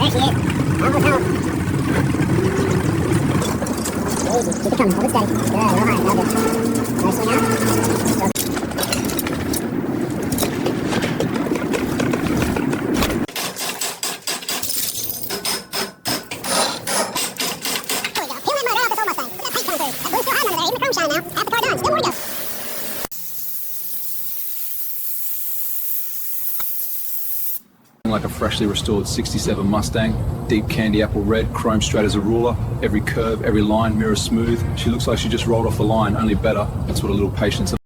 There she is. Almost home. Easy. Keep it coming. Hold it steady. Good. Real high. That'll do. Nice swing out. There we go. Peel that motor off this old Mustang. Look at that paint coming through. That blue's still hot under there. Even the chrome shine now. Half the car done. Still more to go. Like a freshly restored 67 Mustang, deep candy apple red, chrome straight as a ruler, every curve, every line mirror smooth. She looks like she just rolled off the line, only better. That's what a little patience